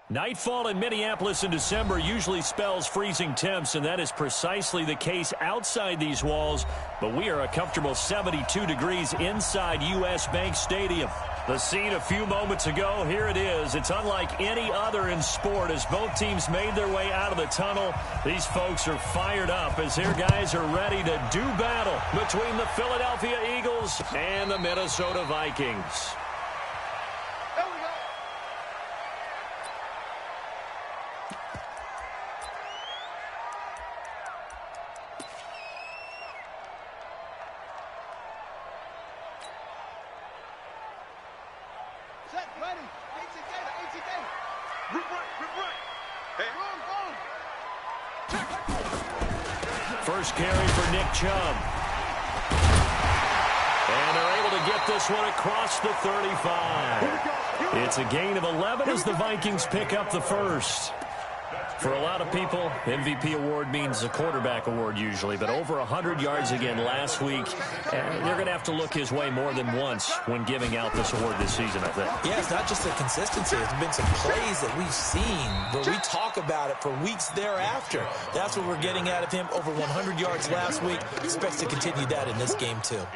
Nightfall in Minneapolis in December usually spells freezing temps, and that is precisely the case outside these walls. But we are a comfortable 72 degrees inside U.S. Bank Stadium. The scene a few moments ago, here it is. It's unlike any other in sport as both teams made their way out of the tunnel. These folks are fired up as their guys are ready to do battle between the Philadelphia Eagles and the Minnesota Vikings. First carry for Nick Chubb. And they're able to get this one across the 35. It's a gain of 11 as the Vikings pick up the first. For a lot of people, MVP award means a quarterback award usually, but over 100 yards again last week. They're going to have to look his way more than once when giving out this award this season, I think. Yeah, it's not just the consistency. It's been some plays that we've seen where we talk about it for weeks thereafter. That's what we're getting out of him. Over 100 yards last week. Expects to continue that in this game, too.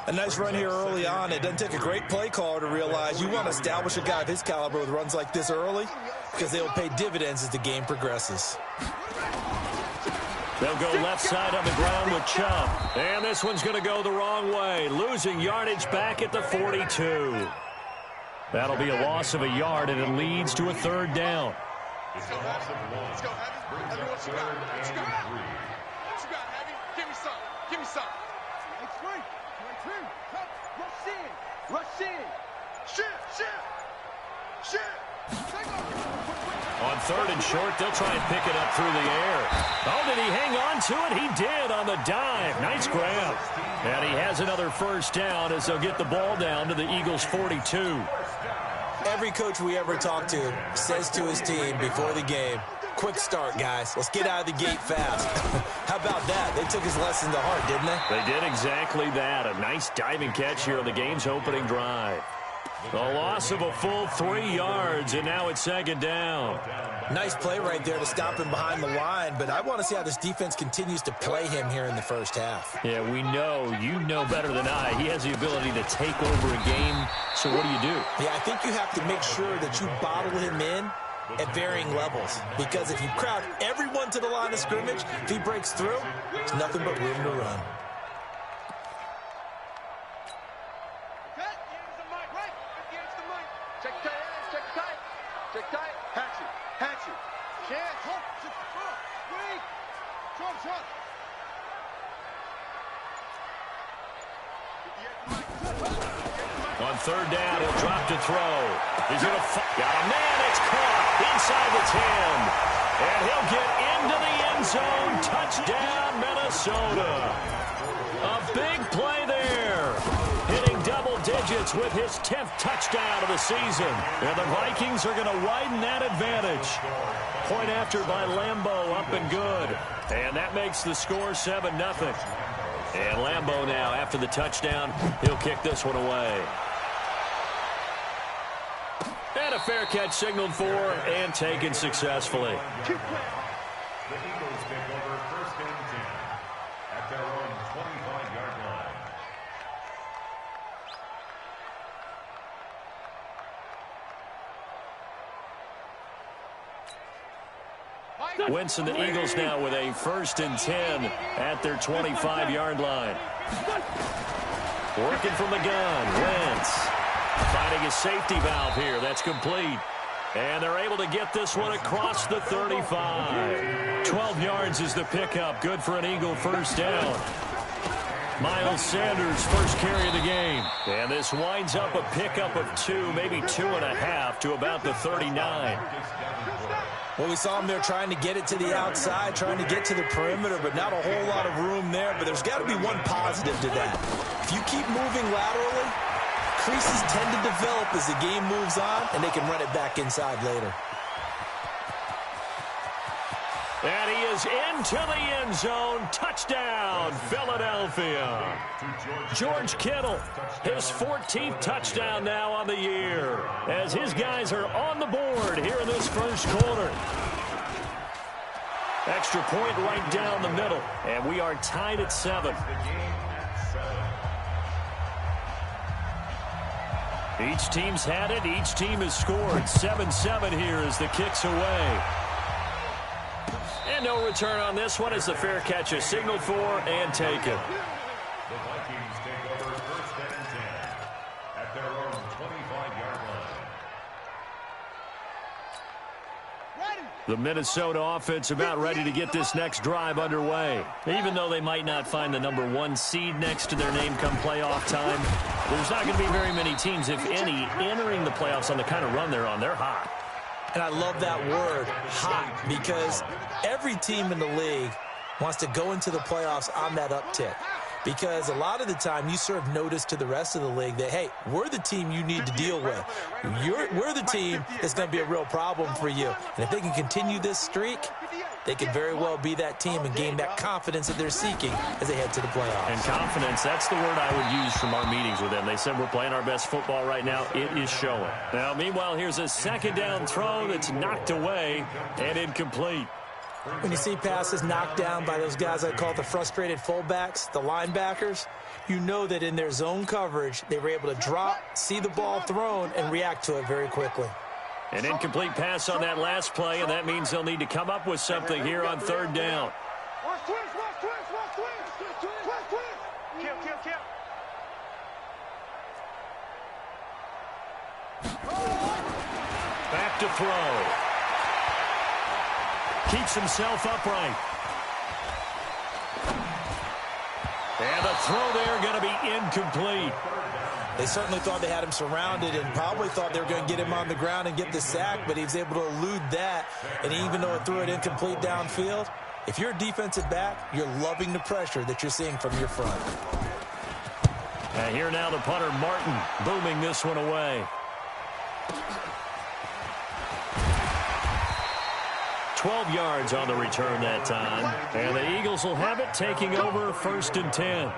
A nice run here early on. It doesn't take a great play caller to realize you want to establish a guy of his caliber with runs like this early because they'll pay dividends as the game progresses. They'll go left side on the ground with Chubb. And this one's going to go the wrong way. Losing yardage back at the 42. That'll be a loss of a yard, and it leads to a third down. Let's go, Heavy. Everyone, what you got? What you got? What you got, Heavy? Give me some. Give me some. Rush in. Shit. On third and short, they'll try and pick it up through the air. Oh, did he hang on to it? He did on the dive. Nice grab. And he has another first down as they'll get the ball down to the Eagles' 42. Every coach we ever talk to says to his team before the game, quick start, guys. Let's get out of the gate fast. How about that? They took his lesson to heart, didn't they? They did exactly that. A nice diving catch here on the game's opening drive. The loss of a full 3 yards, and now it's second down. Nice play right there to stop him behind the line, but I want to see how this defense continues to play him here in the first half. Yeah, we know. You know better than I. He has the ability to take over a game, so what do you do? Yeah, I think you have to make sure that you bottle him in at varying levels, because if you crowd everyone to the line of scrimmage, if he breaks through, there's nothing but room to run. On third down, he'll drop to throw. He's going to got a man. It's caught inside the 10. And he'll get into the end zone. Touchdown, Minnesota. A big play there. Hitting double digits with his 10th touchdown of the season. And the Vikings are going to widen that advantage. Point after by Lambeau, up and good. And that makes the score 7-0. And Lambeau now, after the touchdown, he'll kick this one away. And a fair catch signaled for and taken successfully. The Eagles take over first and 10 at their own 25-yard line. Wentz and the Eagles now with a first and 10 at their 25-yard line. Working from the gun, Wentz. Finding his safety valve here. That's complete. And they're able to get this one across the 35. 12 yards is the pickup. Good for an Eagle first down. Miles Sanders, first carry of the game. And this winds up a pickup of 2, maybe 2.5 to about the 39. Well, we saw him there trying to get it to the outside, trying to get to the perimeter, but not a whole lot of room there. But there's got to be one positive to that. If you keep moving laterally, creases tend to develop as the game moves on, and they can run it back inside later. And he is into the end zone. Touchdown, Philadelphia. George Kittle, his 14th touchdown now on the year, as his guys are on the board here in this first quarter. Extra point right down the middle, and we are tied at 7. Each team's had it. Each team has scored. 7-7 here as the kick's away. And no return on this one as the fair catch is signaled for and taken. The Vikings take over first and 10 at their own 25-yard line. The Minnesota offense about ready to get this next drive underway. Even though they might not find the #1 seed next to their name come playoff time, there's not going to be very many teams, if any, entering the playoffs on the kind of run they're on. They're hot. And I love that word, hot, because every team in the league wants to go into the playoffs on that uptick. Because a lot of the time you serve notice to the rest of the league that, hey, we're the team you need to deal with. We're the team that's going to be a real problem for you. And if they can continue this streak, they could very well be that team and gain that confidence that they're seeking as they head to the playoffs. And confidence, that's the word I would use from our meetings with them. They said we're playing our best football right now. It is showing. Now, meanwhile, here's a second down throw that's knocked away and incomplete. When you see passes knocked down by those guys I call the frustrated fullbacks, the linebackers, you know that in their zone coverage, they were able to drop, see the ball thrown, and react to it very quickly. An incomplete pass on that last play, and that means they'll need to come up with something here on third down. Back to throw. Keeps himself upright. And the throw there going to be incomplete. They certainly thought they had him surrounded and probably thought they were going to get him on the ground and get the sack, but he was able to elude that. And even though it threw it incomplete downfield, if you're a defensive back, you're loving the pressure that you're seeing from your front. And here now the punter, Martin, booming this one away. 12 yards on the return that time. And the Eagles will have it, taking over first and 10.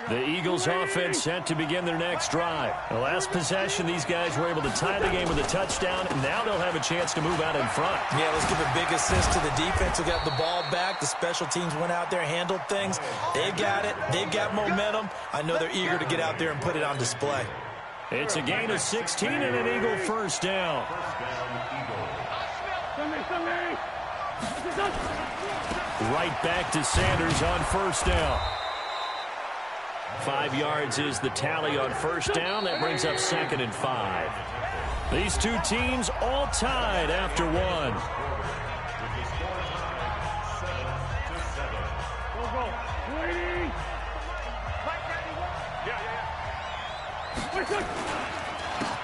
The Eagles offense set to begin their next drive. The last possession, these guys were able to tie the game with a touchdown, and now they'll have a chance to move out in front. Yeah, let's give a big assist to the defense who got the ball back. The special teams went out there, handled things. They've got it. They've got momentum. I know they're eager to get out there and put it on display. It's a gain of 16 and an Eagle first down. Right back to Sanders on first down. 5 yards is the tally on first down. That brings up second and 5. These two teams all tied after one.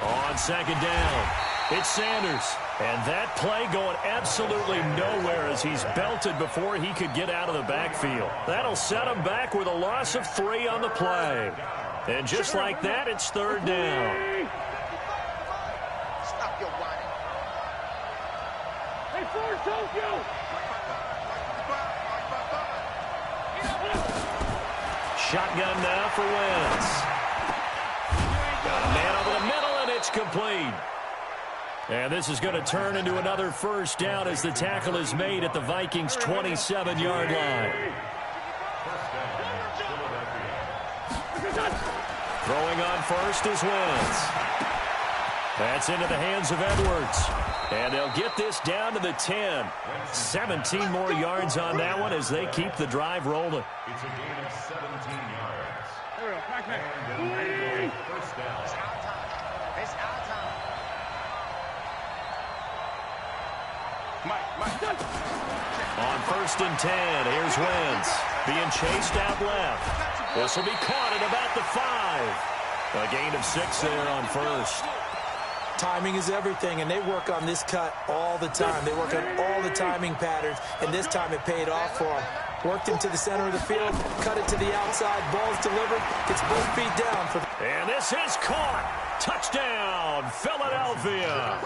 On second down, it's Sanders. And that play going absolutely nowhere as he's belted before he could get out of the backfield. That'll set him back with a loss of 3 on the play. And just like that, it's third down. Stop your whining. Hey, Ford, Tokyo! Shotgun now for Wentz. Got a man over the middle, and it's complete. And this is going to turn into another first down as the tackle is made at the Vikings' 27-yard line. Throwing on first is Wentz. That's into the hands of Edwards. And they'll get this down to the 10. 17 more yards on that one as they keep the drive rolling. It's a gain of 17 yards. Back. First down. It's our time. On first and 10, here's Wentz. Being chased out left. This will be caught at about the 5. A gain of 6 there on first. Timing is everything, and they work on this cut all the time. They work on all the timing patterns, and this time it paid off for them. Worked him to the center of the field, cut it to the outside, ball's delivered, gets both feet down. And this is caught. Touchdown, Philadelphia.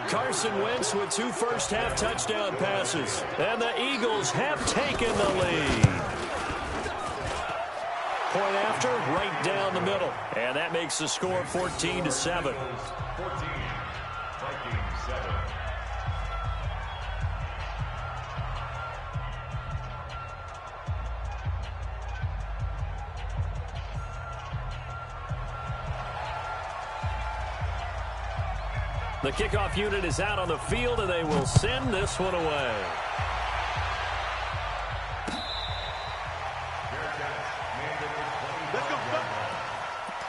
Carson Wentz with 2 first-half touchdown passes. And the Eagles have taken the lead. Point after, right down the middle. And that makes the score 14-7. 14, Vikings 7. The kickoff unit is out on the field, and they will send this one away. Let's go,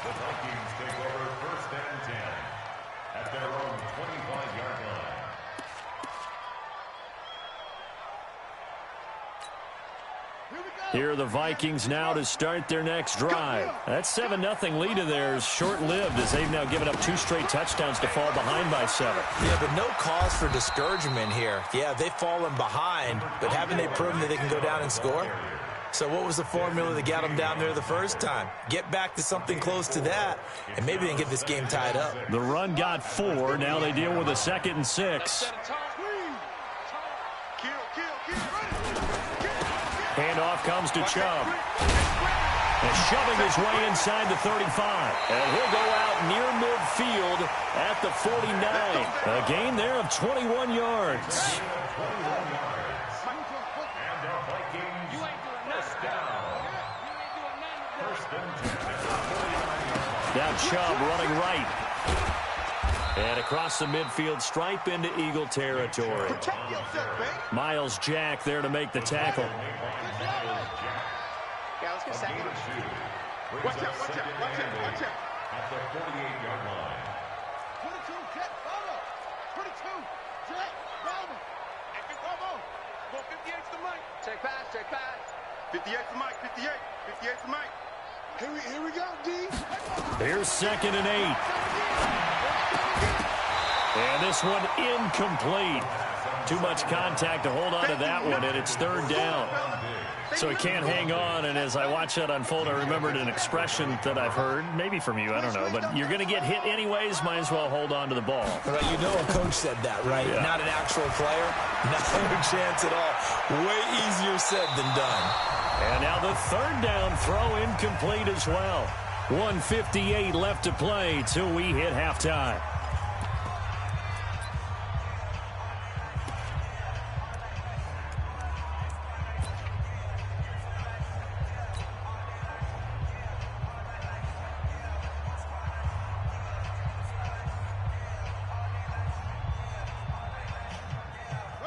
The Vikings take over 1st and 10 at their own 25-yard line. Here are the Vikings now to start their next drive. That 7-0 lead of theirs short-lived as they've now given up 2 straight touchdowns to fall behind by 7. Yeah, but no cause for discouragement here. Yeah, they've fallen behind, but haven't they proven that they can go down and score? So what was the formula that got them down there the first time? Get back to something close to that, and maybe they can get this game tied up. The run got 4. Now they deal with a 2nd and 6. Handoff comes to Chubb. And shoving his way inside the 35. And he'll go out near midfield at the 49. A gain there of 21 yards. And the Vikings first down. 1st and 10 Now Chubb running right. And across the midfield stripe into Eagle territory. Protect yourself, man. Miles Jack there to make the tackle. Yeah, let's get second. Watch out, watch out, watch out, watch out. At the 48-yard line. 22, Jet, follow. 22, Jet, follow. Go 58's the mic. Check pass, check pass. 58's the mic, 58. 58's the mic. Here we go, D. Here's 2nd and 8. And this one incomplete. Too much contact to hold on to that one, and it's 3rd down. So he can't hang on, and as I watch that unfold, I remembered an expression that I've heard, maybe from you, I don't know, but you're going to get hit anyways, might as well hold on to the ball. Right, you know a coach said that, right? Yeah. Not an actual player. No chance at all. Way easier said than done. And now the 3rd down throw incomplete as well. 1:58 left to play till we hit halftime.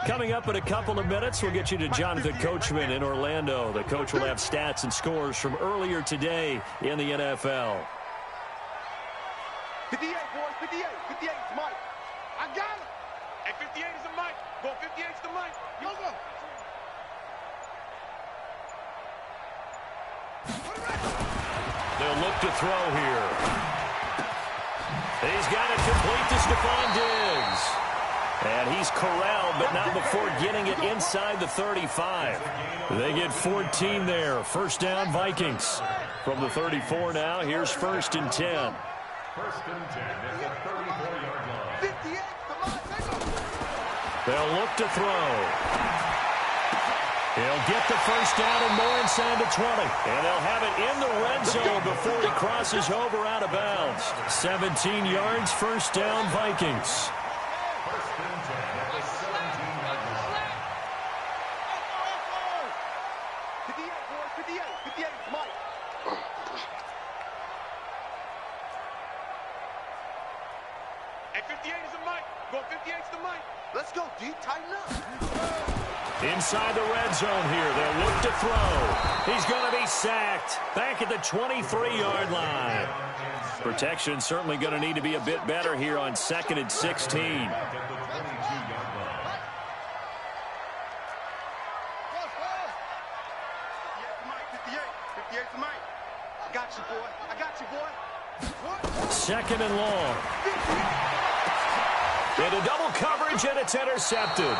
Coming up in a couple of minutes, we'll get you to Jonathan Coachman in Orlando. The coach will have stats and scores from earlier today in the NFL. 58, boys, 58. 58 is Mike. I got him. And 58 is the mic. Go 58's the mic. Go, go. They'll look to throw here. He's got it complete to Stephon Diggs. And he's corralled, but not before getting it inside the 35. They get 14 there. 1st down, Vikings. From the 34 now, here's 1st and 10. 1st and 10 at the 34-yard line. 58, come on, take him. They'll look to throw. He'll get the 1st down and more inside the 20. And they'll have it in the red zone before he crosses over out of bounds. 17 yards, 1st down, Vikings. 1st and 10 at the 17-yard line. 58, boys, 58. 58 is Mike. And 58 is the mic. Go 58's the mic. Let's go, D. Tighten up. Inside the red zone here. They'll look to throw. He's going to be sacked. Back at the 23-yard line. Protection certainly going to need to be a bit better here on 2nd and 16. At the 22-yard line. 58's the mic. I got you, boy. I got you, boy. 2nd and long. Into double coverage, and it's intercepted.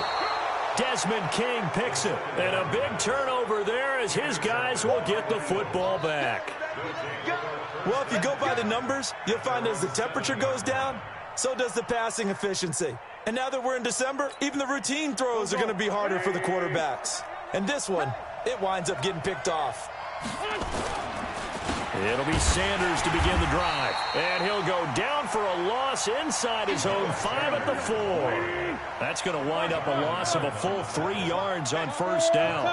Desmond King picks it. And a big turnover there as his guys will get the football back. Well, if you go by the numbers, you'll find as the temperature goes down, so does the passing efficiency. And now that we're in December, even the routine throws are going to be harder for the quarterbacks. And this one, it winds up getting picked off. It'll be Sanders to begin the drive. And he'll go down for a loss inside his own 5 at the 4. That's going to wind up a loss of a full 3 yards on first down.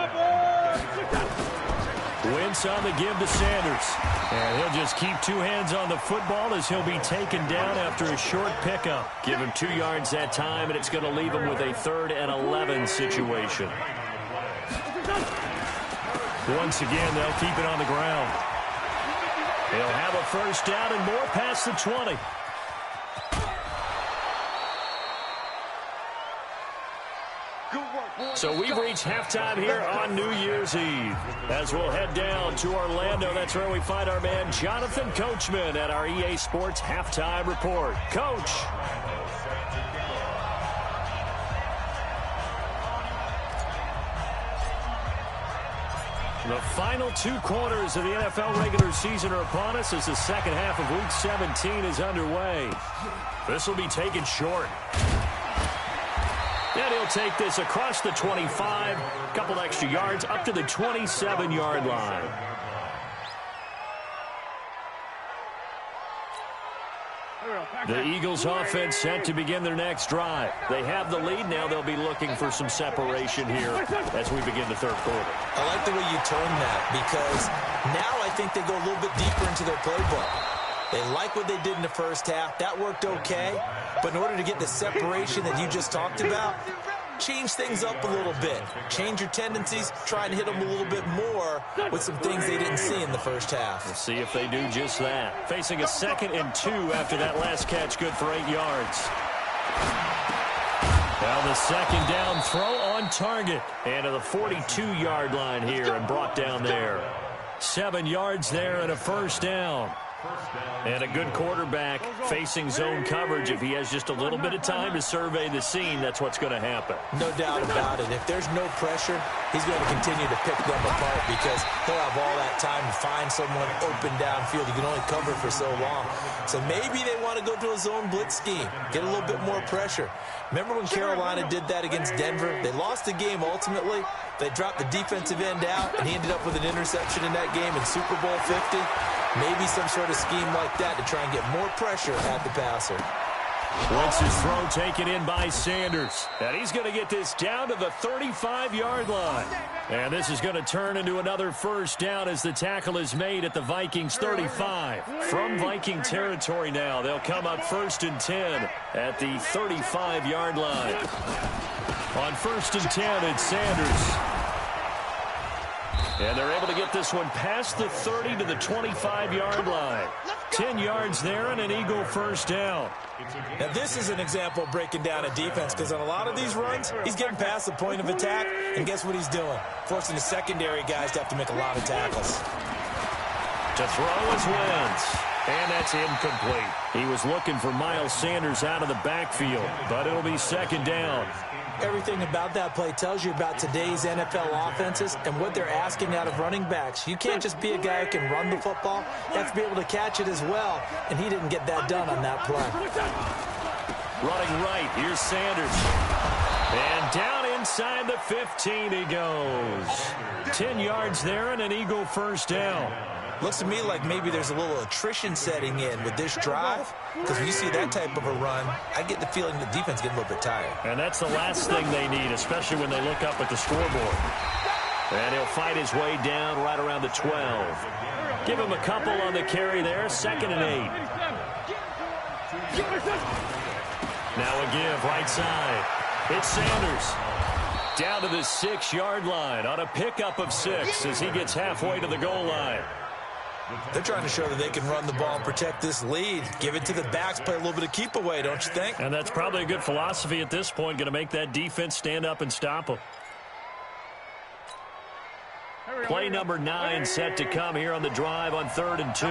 Wentz on the give to Sanders. And he'll just keep 2 hands on the football as he'll be taken down after a short pickup. Give him 2 yards that time, and it's going to leave him with a 3rd and 11 situation. Once again, they'll keep it on the ground. He'll have a first down and more past the 20. So we've reached halftime here on New Year's Eve. As we'll head down to Orlando, that's where we find our man Jonathan Coachman at our EA Sports Halftime Report. Coach. The final 2 quarters of the NFL regular season are upon us as the second half of Week 17 is underway. This will be taken short. And he'll take this across the 25, a couple extra yards up to the 27-yard line. The Eagles offense set to begin their next drive. They have the lead. Now they'll be looking for some separation here as we begin the 3rd quarter. I like the way you turn that because now I think they go a little bit deeper into their playbook. They like what they did in the first half. That worked okay. But in order to get the separation that you just talked about, change things up a little bit. Change your tendencies. Try and hit them a little bit more with some things they didn't see in the first half. We'll see if they do just that. Facing a 2nd and 2 after that last catch, good for 8 yards. Now the 2nd down throw on target. And to the 42-yard line here and brought down there. 7 yards there and a first down. And a good quarterback facing zone coverage. If he has just a little bit of time to survey the scene, that's what's going to happen. No doubt about it. If there's no pressure, he's going to continue to pick them apart because he'll have all that time to find someone open downfield. You can only cover for so long. So maybe they want to go to a zone blitz scheme, get a little bit more pressure. Remember when Carolina did that against Denver? They lost the game ultimately. They dropped the defensive end out, and he ended up with an interception in that game in Super Bowl 50. Maybe some sort of scheme like that to try and get more pressure at the passer. Wentz's throw taken in by Sanders. And he's going to get this down to the 35-yard line. And this is going to turn into another first down as the tackle is made at the Vikings 35. From Viking territory now, they'll come up 1st and 10 at the 35-yard line. On 1st and 10, it's Sanders. And they're able to get this one past the 30 to the 25-yard line. 10 yards there and an Eagle first down. Now, this is an example of breaking down a defense because on a lot of these runs, he's getting past the point of attack, and guess what he's doing? Forcing the secondary guys to have to make a lot of tackles. To throw is Wentz. And that's incomplete. He was looking for Miles Sanders out of the backfield, but it'll be 2nd down. Everything about that play tells you about today's NFL offenses and what they're asking out of running backs. You can't just be a guy who can run the football. You have to be able to catch it as well, and he didn't get that done on that play. Running right, here's Sanders. And down inside the 15 he goes. 10 yards there and an Eagle first down. Looks to me like maybe there's a little attrition setting in with this drive, because when you see that type of a run, I get the feeling the defense getting a little bit tired. And that's the last thing they need, especially when they look up at the scoreboard. And he'll fight his way down right around the 12. Give him a couple on the carry there, 2nd and 8. Now a give right side. It's Sanders. Down to the 6-yard line on a pickup of 6 as he gets halfway to the goal line. They're trying to show that they can run the ball and protect this lead. Give it to the backs, play a little bit of keep away, don't you think? And that's probably a good philosophy at this point, going to make that defense stand up and stop them. Play number 9 set to come here on the drive on 3rd and 2.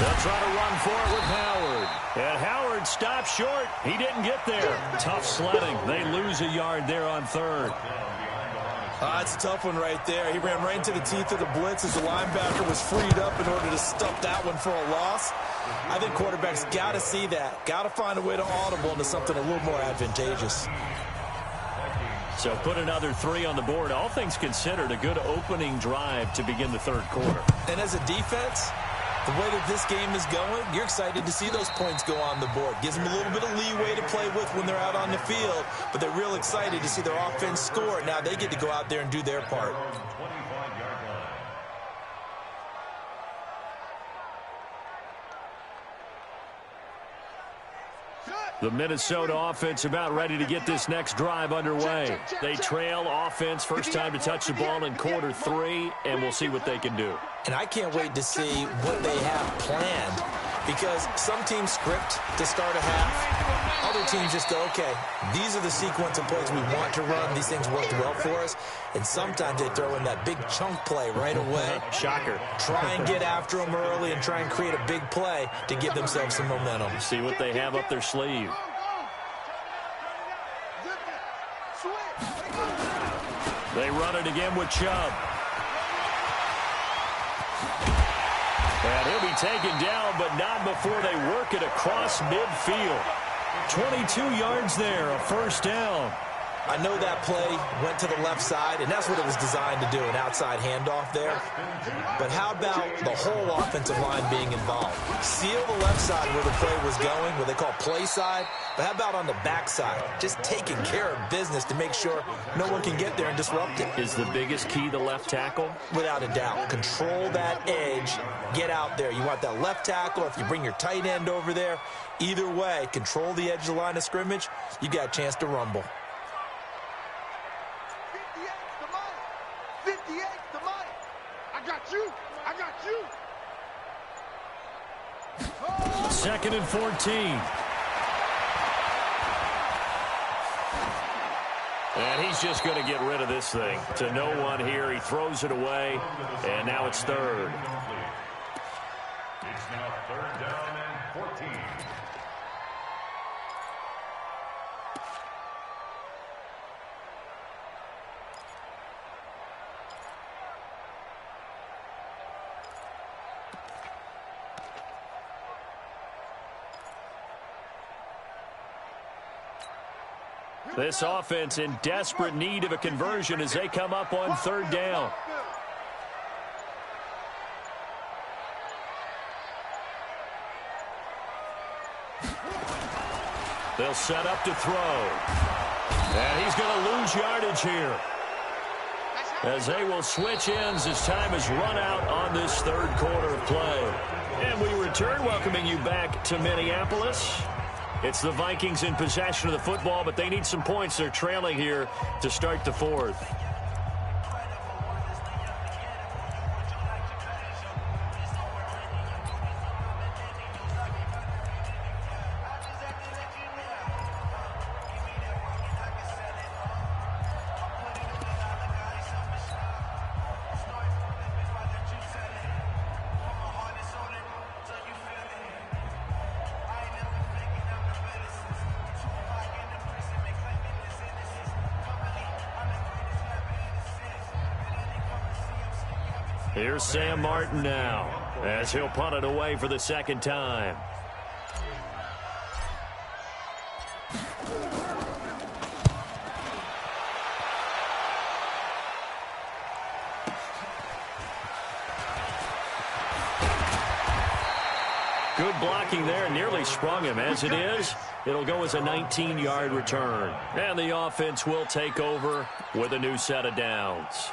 They'll try to run for it with Howard. And Howard stops short. He didn't get there. Tough sledding. They lose a yard there on 3rd. It's a tough one right there. He ran right into the teeth of the blitz as the linebacker was freed up in order to stuff that one for a loss. I think quarterbacks got to see that. Got to find a way to audible into something a little more advantageous. So put another 3 on the board. All things considered, a good opening drive to begin the third quarter. And as a defense, the way that this game is going, you're excited to see those points go on the board. Gives them a little bit of leeway to play with when they're out on the field, but they're real excited to see their offense score. Now they get to go out there and do their part. The Minnesota offense about ready to get this next drive underway. They trail offense, first time to touch the ball in quarter 3, and we'll see what they can do. And I can't wait to see what they have planned, because some teams script to start a half. Other teams just go, okay, these are the sequence of plays we want to run. These things worked well for us. And sometimes they throw in that big chunk play right away. Shocker. Try and get after them early and try and create a big play to give themselves some momentum. See what they have up their sleeve. They run it again with Chubb. And he'll be taken down, but not before they work it across midfield. 22 yards there, a first down. I know that play went to the left side, and that's what it was designed to do, an outside handoff there. But how about the whole offensive line being involved? Seal the left side where the play was going, what they call play side. But how about on the back side? Just taking care of business to make sure no one can get there and disrupt it. Is the biggest key the left tackle? Without a doubt. Control that edge. Get out there. You want that left tackle. If you bring your tight end over there, either way, control the edge of the line of scrimmage, you got a chance to rumble. 58 the money. I got you. I got you. Second and 14. And he's just going to get rid of this thing. To no one here. He throws it away. And now it's third. It's now third down and 14. This offense in desperate need of a conversion as they come up on third down. They'll set up to throw. And he's going to lose yardage here, as they will switch ends as time has run out on this third quarter of play. And we return, welcoming you back to Minneapolis. It's the Vikings in possession of the football, but they need some points. They're trailing here to start the fourth. Here's Sam Martin now, as he'll punt it away for the second time. Good blocking there, nearly sprung him. As it is, it'll go as a 19-yard return. And the offense will take over with a new set of downs.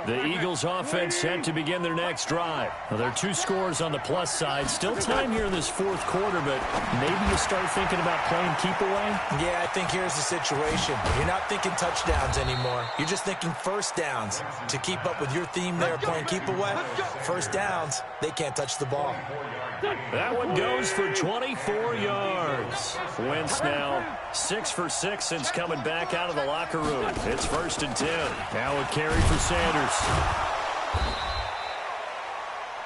The Eagles offense set to begin their next drive. Well, there are 2 scores on the plus side. Still time here in this fourth quarter, but maybe you start thinking about playing keep away? Yeah, I think here's the situation. You're not thinking touchdowns anymore. You're just thinking first downs. To keep up with your theme there, playing keep away, first downs, they can't touch the ball. That one goes for 24 yards. Wentz now 6 for 6 since coming back out of the locker room. It's first and 10. Now a carry for Sanders.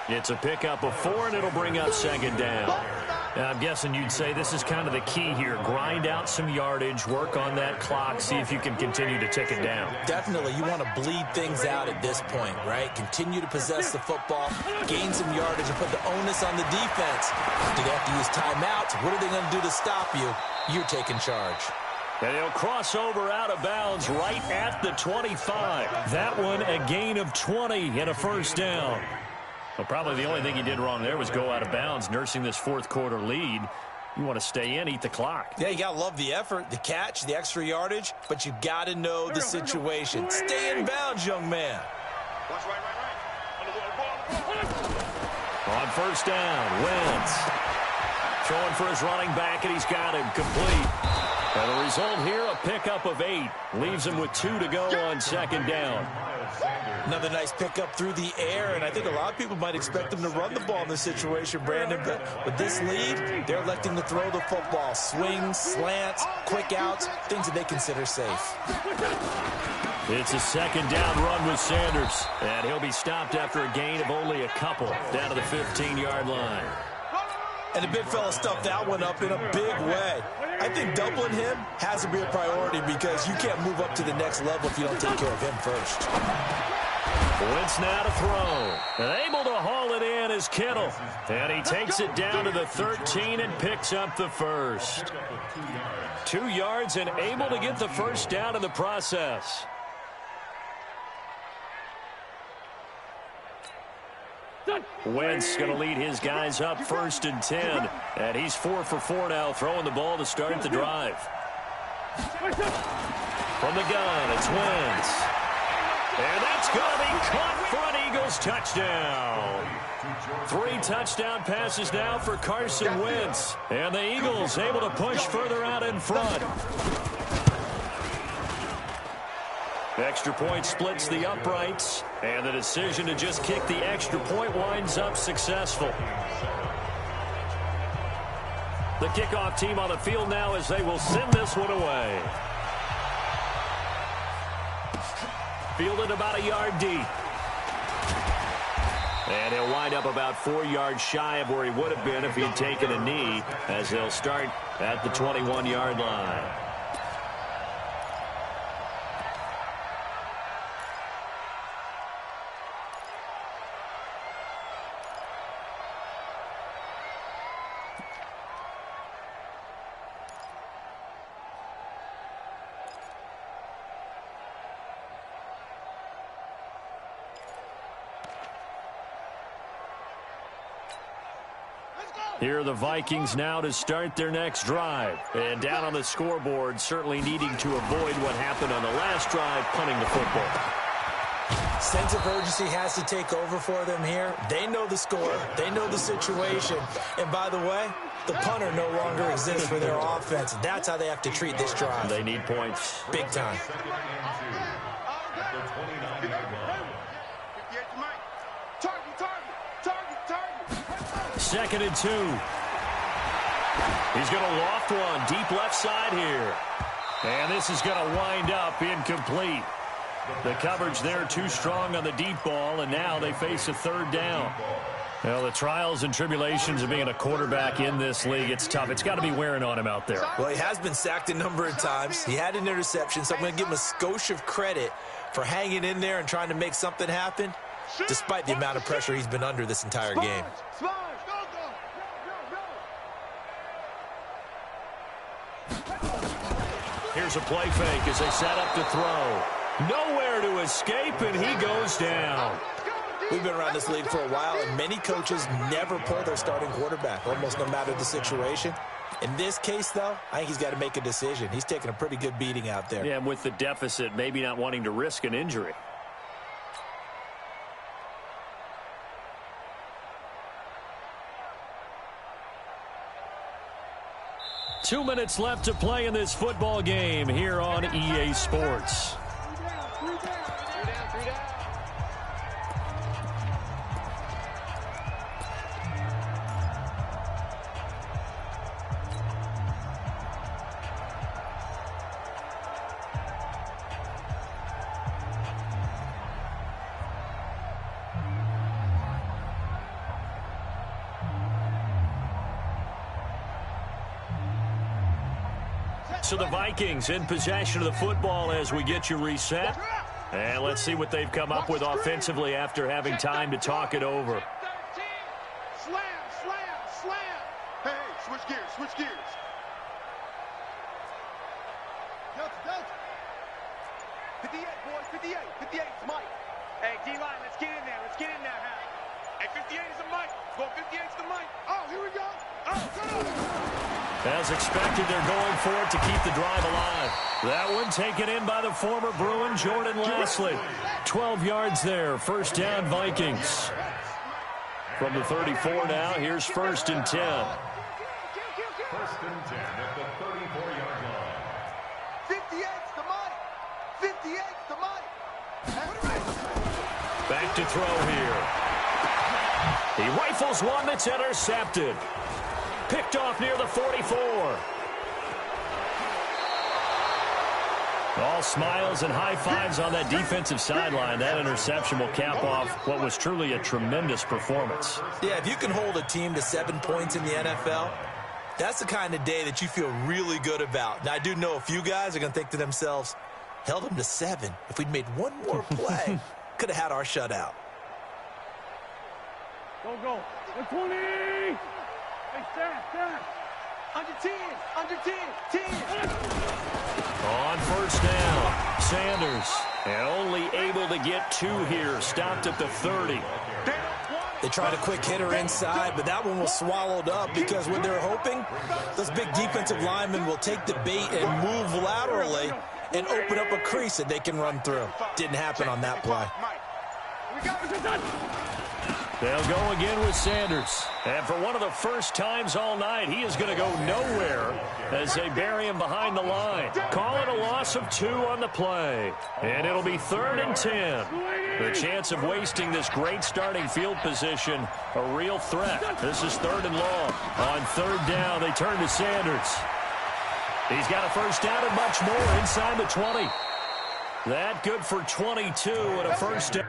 It's a pickup of 4, and it'll bring up second down. I'm guessing you'd say this is kind of the key here. Grind out some yardage, work on that clock, see if you can continue to tick it down. Definitely. You want to bleed things out at this point, right? Continue to possess the football, gain some yardage, and put the onus on the defense. Do they have to use timeouts? What are they going to do to stop you? You're taking charge. And he'll cross over out of bounds right at the 25. That one a gain of 20 and a first down. Well, probably the only thing he did wrong there was go out of bounds, nursing this fourth quarter lead. You want to stay in, eat the clock. Yeah, you got to love the effort, the catch, the extra yardage, but you got to know the situation. Stay in bounds, young man. Watch right. On first down, Wentz throwing for his running back, and he's got him complete. And the result here, a pickup of 8. Leaves him with 2 to go on second down. Another nice pickup through the air, and I think a lot of people might expect them to run the ball in this situation, Brandon. But with this lead, they're electing to throw the football. Swings, slants, quick outs, things that they consider safe. It's a second down run with Sanders. And he'll be stopped after a gain of only a couple down to the 15-yard line. And the big fella stuffed that one up in a big way. I think doubling him has to be a priority because you can't move up to the next level if you don't take care of him first. Wentz now to throw. And able to haul it in is Kittle. And he takes it down to the 13 and picks up the first. 2 yards and able to get the first down in the process. Wentz going to lead his guys up 1st and 10. And he's 4 for 4 now, throwing the ball to start the drive. From the gun, it's Wentz. And that's going to be caught for an Eagles touchdown. 3 touchdown passes now for Carson Wentz. And the Eagles able to push further out in front. Extra point splits the uprights, and the decision to just kick the extra point winds up successful. The kickoff team on the field now as they will send this one away. Fielded about a yard deep. And he'll wind up about 4 yards shy of where he would have been if he had taken a knee, as they'll start at the 21-yard line. Here are the Vikings now to start their next drive. And down on the scoreboard, certainly needing to avoid what happened on the last drive, punting the football. Sense of urgency has to take over for them here. They know the score. They know the situation. And by the way, the punter no longer exists for their offense. That's how they have to treat this drive. They need points. Big time. Second and 2. He's going to loft one deep left side here. And this is going to wind up incomplete. The coverage there too strong on the deep ball, and now they face a third down. Well, the trials and tribulations of being a quarterback in this league, it's tough. It's got to be wearing on him out there. Well, he has been sacked a number of times. He had an interception, so I'm going to give him a skosh of credit for hanging in there and trying to make something happen, despite the amount of pressure he's been under this entire game. Here's a play fake as they set up to throw. Nowhere to escape, and he goes down. We've been around this league for a while, and many coaches never pull their starting quarterback, almost no matter the situation. In this case, though, I think he's got to make a decision. He's taking a pretty good beating out there. Yeah, and with the deficit, maybe not wanting to risk an injury. Two minutes left to play in this football game here on EA Sports. So the Vikings in possession of the football as we get you reset. And let's see what they've come up with offensively after having time to talk it over. Slam, slam, slam. Hey, switch gears, switch gears. Delta. 58, boys, 58. 58 is Mike. Hey, D-line, let's get in there. Let's get in there, Hal. Hey, 58 is the Mike. Go 58 is the Mike. Oh, here we go. Oh, go. As expected, they're going for it to keep the drive alive. That one taken in by the former Bruin, Jordan Lasley. 12 yards there. First down, Vikings. From the 34 now, here's 1st and 10. 1st and 10 at the 34-yard line. 58's the Mike. 58's the Mike. Back to throw here. He rifles one that's intercepted. Picked off near the 44. All smiles and high fives on that defensive sideline. That interception will cap off what was truly a tremendous performance. Yeah, if you can hold a team to 7 points in the NFL, that's the kind of day that you feel really good about. Now, I do know a few guys are going to think to themselves, held them to 7. If we'd made one more play, could have had our shutout. Go. 20. Hey, stand. Under 10. 10. On 1st down, Sanders, and only able to get 2 here. Stopped at the 30. They tried a quick hitter inside, but that one was swallowed up because what they're hoping, those big defensive linemen will take the bait and move laterally and open up a crease that they can run through. Didn't happen on that play. They'll go again with Sanders. And for one of the first times all night, he is going to go nowhere as they bury him behind the line. Call it a loss of 2 on the play. And it'll be 3rd and 10. The chance of wasting this great starting field position, a real threat. This is 3rd and long. On 3rd down, they turn to Sanders. He's got a first down and much more inside the 20. That good for 22 and a first down.